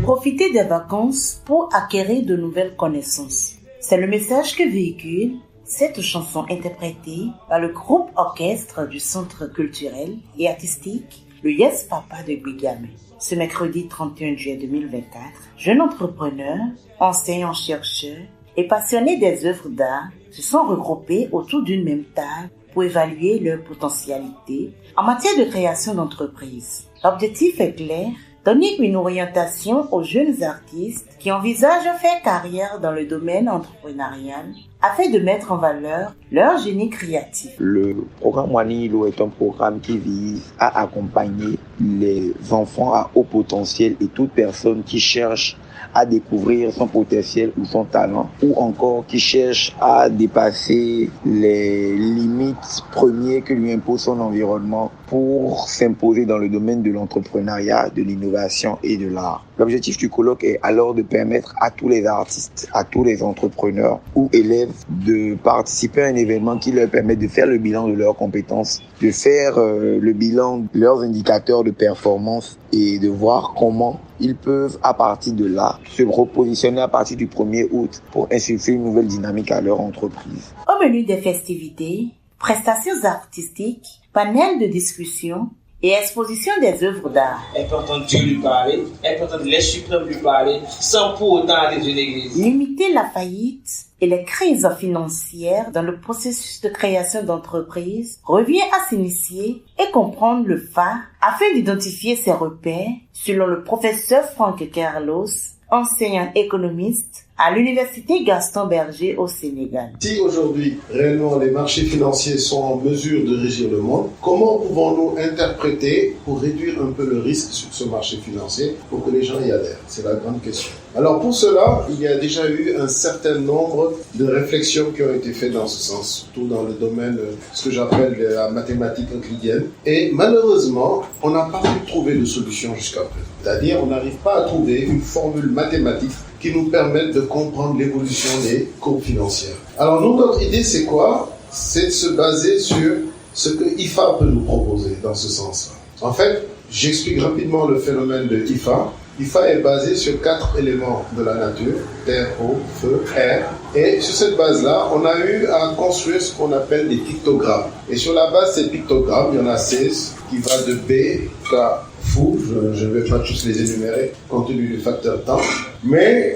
Profitez des vacances pour acquérir de nouvelles connaissances. C'est le message que véhicule cette chanson interprétée par le groupe orchestre du Centre culturel et artistique le Yes Papa de Guigamé. Ce mercredi 31 juillet 2024, jeunes entrepreneurs, enseignants-chercheurs et passionnés des œuvres d'art se sont regroupés autour d'une même table pour évaluer leur potentialité en matière de création d'entreprises. L'objectif est clair: donner une orientation aux jeunes artistes qui envisagent de faire carrière dans le domaine entrepreneurial afin de mettre en valeur leur génie créatif. Le programme Wanilo est un programme qui vise à accompagner les enfants à haut potentiel et toute personne qui cherche à découvrir son potentiel ou son talent, ou encore qui cherche à dépasser les limites premières que lui impose son environnement pour s'imposer dans le domaine de l'entrepreneuriat, de l'innovation et de l'art. L'objectif du colloque est alors de permettre à tous les artistes, à tous les entrepreneurs ou élèves de participer à un événement qui leur permet de faire le bilan de leurs compétences, de faire le bilan de leurs indicateurs de performance et de voir comment ils peuvent à partir de là se repositionner à partir du 1er août pour insuffler une nouvelle dynamique à leur entreprise. Au menu des festivités, prestations artistiques, panels de discussion et exposition des œuvres d'art. Important de Dieu lui parler, important de l'Esprit suprême lui parler, sans pour autant aller d'une église. Limiter la faillite et les crises financières dans le processus de création d'entreprise revient à s'initier et comprendre le phare afin d'identifier ses repères, selon le professeur Franck Carlos, enseignant économiste à l'université Gaston Berger au Sénégal. Si aujourd'hui, réellement, les marchés financiers sont en mesure de régir le monde, comment pouvons-nous interpréter pour réduire un peu le risque sur ce marché financier pour que les gens y adhèrent? C'est la grande question. Alors pour cela, il y a déjà eu un certain nombre de réflexions qui ont été faites dans ce sens, surtout dans le domaine, ce que j'appelle la mathématique euclidienne. Et malheureusement, on n'a pas pu trouver de solution jusqu'à présent. C'est-à-dire, on n'arrive pas à trouver une formule mathématique qui nous permette de comprendre l'évolution des courbes financières. Alors, notre idée, c'est quoi? C'est de se baser sur ce que IFA peut nous proposer dans ce sens-là. En fait, j'explique rapidement le phénomène de IFA. IFA est basé sur 4 éléments de la nature: terre, eau, feu, air. Et sur cette base-là, on a eu à construire ce qu'on appelle des pictogrammes. Et sur la base de ces pictogrammes, il y en a 16 qui va de B jusqu'à fou. Je ne vais pas tous les énumérer compte tenu du facteur temps. Mais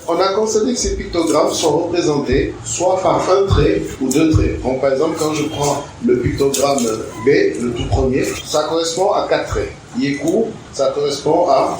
on a constaté que ces pictogrammes sont représentés soit par un trait ou 2 traits. Donc, par exemple, quand je prends le pictogramme B, le tout premier, ça correspond à 4 traits. Yeku, ça correspond à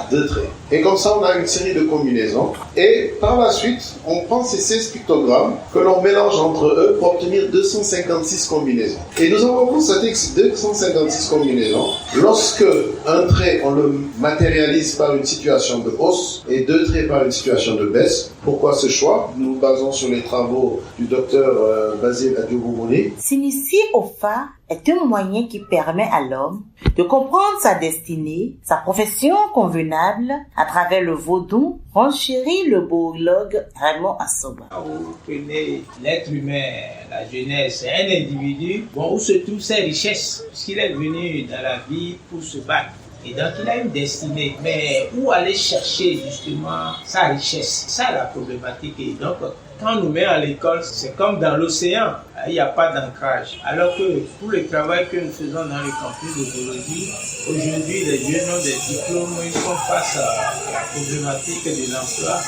2 traits. Et comme ça, on a une série de combinaisons. Et par la suite, on prend ces 16 pictogrammes que l'on mélange entre eux pour obtenir 256 combinaisons. Et nous avons constaté que ces 256 combinaisons, lorsque un trait, on le matérialise par une situation de hausse et 2 traits par une situation de baisse. Pourquoi ce choix? Nous nous basons sur les travaux du docteur Basile Adjoubouni. S'initier au phare est un moyen qui permet à l'homme de comprendre sa destinée, sa profession convenable à travers le vaudou, renchérit le biologue Raymond Assoba. Vous prenez l'être humain, la jeunesse, c'est un individu où se trouvent ses richesses, puisqu'il est venu dans la vie pour se battre. Et donc il a une destinée, mais où aller chercher justement sa richesse? C'est ça la problématique. Et donc quand on nous met à l'école, c'est comme dans l'océan, il n'y a pas d'ancrage. Alors que pour le travail que nous faisons dans le campus d'Ogologie, aujourd'hui les jeunes ont des diplômes, ils sont face à la problématique de l'emploi.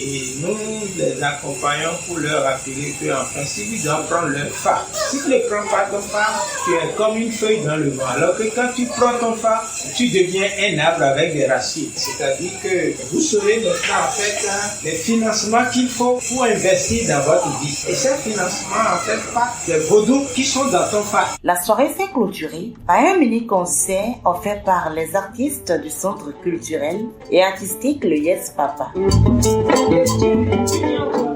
Et nous les accompagnons pour leur rappeler qu'en principe, ils doivent prendre leur phare. Si tu ne prends pas ton phare, tu es comme une feuille dans le vent. Alors que quand tu prends ton phare, tu deviens un arbre avec des racines. C'est-à-dire que vous saurez maintenant en fait les financements qu'il faut pour investir dans votre vie. Et ces financements en fait pas des vaudous qui sont dans ton phare. La soirée s'est clôturée par un mini-concert offert par les artistes du Centre culturel et artistique le Yes Papa. Thank you.